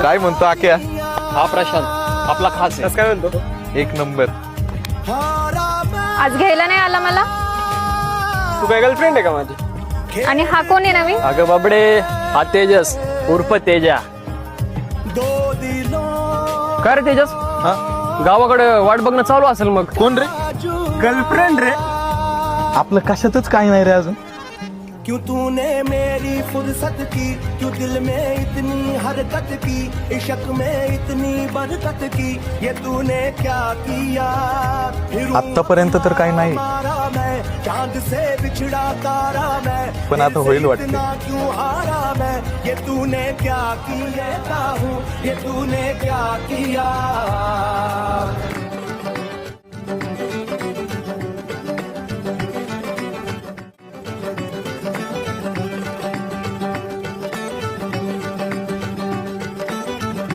काय म्हणतो आक्या? हा प्रशांत आपला खास आहे. काय म्हणतो? एक नंबर. आज घ्यायला नाही आला मला. तू काय गर्लफ्रेंड आहे का माझी? आणि हा कोण आहे नवीन? अगं बाबडे, हा तेजस उर्फ तेजा. काय रे तेजस, हा? गावाकडे वाट बघणं चालू असेल मग? कोण रे? गर्लफ्रेंड रे. आपलं कशातच काही नाही रे अजून. क्यों तूने मेरी फुर्सत की, क्यों दिल में इतनी हरकत की, इश्क में इतनी बरकत की, ये तूने क्या किया? आत्तापर्यंत तर काही नाही, मैं चांद से बिछड़ा तारा मैं, पण आता होईल वाटते. इतना क्यों हारा मैं? ये तूने क्या किया? ये तूने क्या किया?